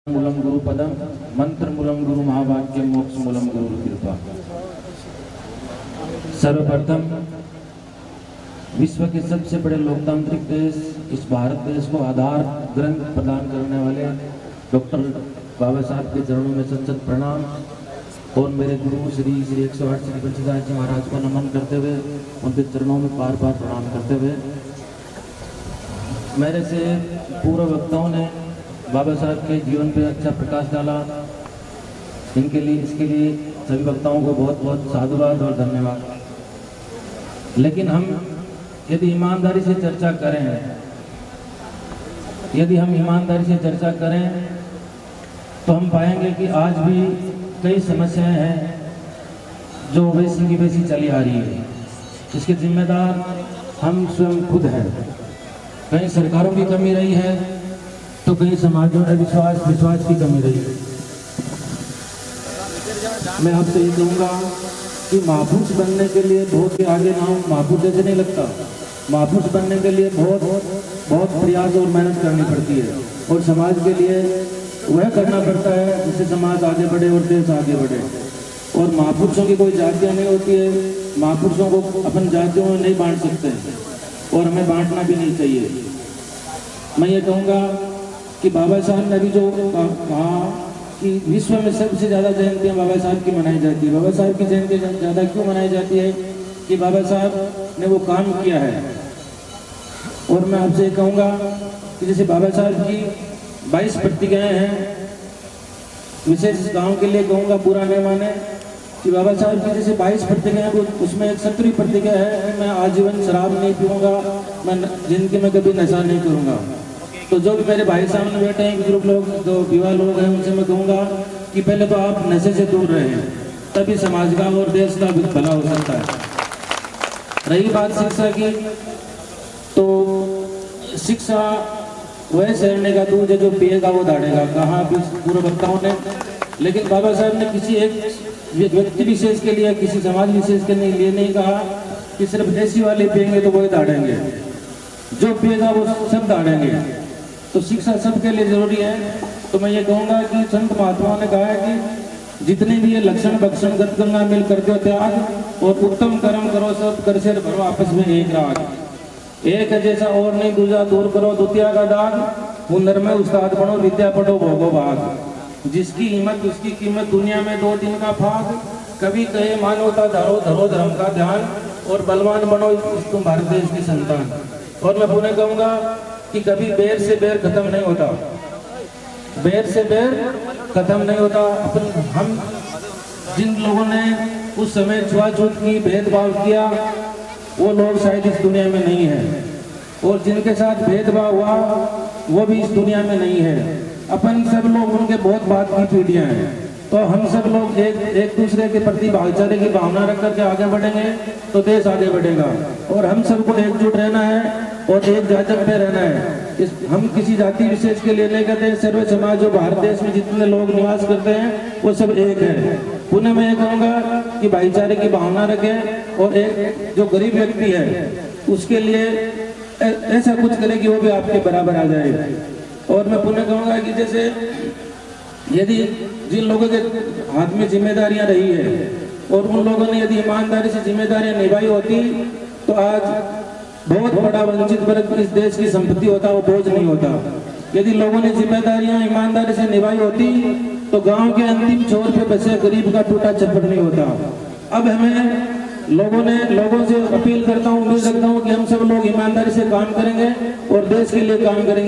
मूलम गुरु पदम मंत्र मूलम गुरु महावाक्य मोक्ष मूलम गुरु कृपा। सर्वप्रथम विश्व के सबसे बड़े लोकतांत्रिक देश इस भारत देश को आधार ग्रंथ प्रदान करने वाले डॉक्टर बाबा साहब के चरणों में सच्चत प्रणाम और मेरे गुरु श्री 108 श्री बंशीदास जी महाराज को नमन करते हुए उनके चरणों में बार बार प्रणाम करते हुए, मेरे से पूर्व वक्ताओं ने बाबा साहब के जीवन पे अच्छा प्रकाश डाला। इसके लिए सभी वक्ताओं को बहुत बहुत साधुवाद और धन्यवाद। लेकिन हम यदि ईमानदारी से चर्चा करें तो हम पाएंगे कि आज भी कई समस्याएं हैं जो वैसी की वैसी चली आ रही है। इसके जिम्मेदार हम स्वयं खुद हैं। कहीं सरकारों की कमी रही है तो कहीं समाजों में विश्वास की कमी रही है। मैं आपसे ये कहूँगा कि महफूज बनने के लिए बहुत के आगे ना हो, महफूज जैसे नहीं लगता। महफूज बनने के लिए बहुत प्रयास और मेहनत करनी पड़ती है और समाज के लिए वह करना पड़ता है जिससे समाज आगे बढ़े और देश आगे बढ़े। और महापुरुषों की कोई जातियाँ नहीं होती है। महापुरुषों को अपन जातियों में नहीं बांट सकते और हमें बांटना भी नहीं चाहिए। मैं ये कहूँगा कि बाबा साहब ने भी जो कहा कि विश्व में सबसे ज़्यादा जयंतियाँ बाबा साहब की मनाई जाती है। बाबा साहब की जयंती ज़्यादा क्यों मनाई जाती है कि बाबा साहब ने वो काम किया है। और मैं आपसे ये कहूँगा कि जैसे बाबा साहब की 22 प्रतिज्ञाएँ हैं, विशेष गांव के लिए कहूँगा, बुरा नहीं माने कि बाबा साहब की जैसे 22 प्रतिज्ञाएँ हैं, उसमें एक 70 प्रतिज्ञा है कि मैं आजीवन शराब नहीं पीऊँगा, मैं जिंदगी में कभी नशा नहीं करूँगा। तो जो भी मेरे भाई सामने बैठे हैं, बुजुर्ग लोग, जो युवा लोग हैं, उनसे मैं कहूँगा कि पहले तो आप नशे से दूर रहें, तभी समाज का और देश का भला हो सकता है। रही बात शिक्षा की, तो शिक्षा वह शहरने का दूध है जो पिएगा वो दाढ़ेगा, कहा पूर्व वक्ताओं ने। लेकिन बाबा साहब ने किसी एक व्यक्ति विशेष के लिए, किसी समाज विशेष के लिए नहीं कहा कि सिर्फ देसी वाले पिएंगे तो वही दाढ़ेंगे, जो पिएगा वो सब दाढ़ेंगे। तो शिक्षा सबके लिए जरूरी है। तो मैं ये कहूँगा कि संत महात्माओं ने कहा है कि जितने भी ये लक्षण भक्षण गंगा मिल कर दो त्याग और उत्तम कर्म करो सब कर से भरो आपस में एक राग। एक है जैसा और नहीं दूजा दूर करो द्वितीय का दाग, हुनर में उस्ताद बनो विद्या पढ़ो भोगो भाग। जिसकी हिम्मत उसकी कीमत दुनिया में 2 दिन का भाग। कभी कहे मानवता धरो धरो धर्म का ध्यान और बलवान बनो तुम भारत देश की संतान। और मैं पुनः कहूँगा कि कभी बैर से बैर खत्म नहीं होता, बैर से बैर खत्म नहीं होता। हम जिन लोगों ने उस समय छुआछूत की, भेदभाव किया, वो लोग शायद इस दुनिया में नहीं है। और जिनके साथ भेदभाव हुआ वो भी इस दुनिया में नहीं है। अपन सब लोग उनके बहुत बात की पीढ़ियाँ हैं। तो हम सब लोग एक दूसरे के प्रति भाईचारे की भावना रख करके आगे बढ़ेंगे तो देश आगे बढ़ेगा। और हम सबको एकजुट रहना है और एक जाजक पे रहना है। हम किसी जाति विशेष के लिए नहीं कहते। सर्व समाज जो भारत देश में जितने लोग निवास करते हैं वो सब एक है। पुनः मैं ये कहूँगा कि भाईचारे की भावना रखें और एक जो गरीब व्यक्ति है उसके लिए ऐसा कुछ करें कि वो भी आपके बराबर आ जाए। और मैं पुनः कहूँगा कि जैसे यदि जिन लोगों के हाथ में जिम्मेदारियां रही है और उन लोगों ने यदि ईमानदारी से जिम्मेदारियां निभाई होती तो आज बहुत बड़ा वंचित वर्ग इस देश की संपत्ति होता, वो बोझ नहीं होता। यदि लोगों ने जिम्मेदारियां ईमानदारी से निभाई होती तो गांव के अंतिम छोर पे बसे गरीब का टूटा छप्पर नहीं होता। अब हमें लोगों से अपील करता हूँ, उम्मीद रखता हूँ कि हम सब लोग ईमानदारी से काम करेंगे और देश के लिए काम करेंगे।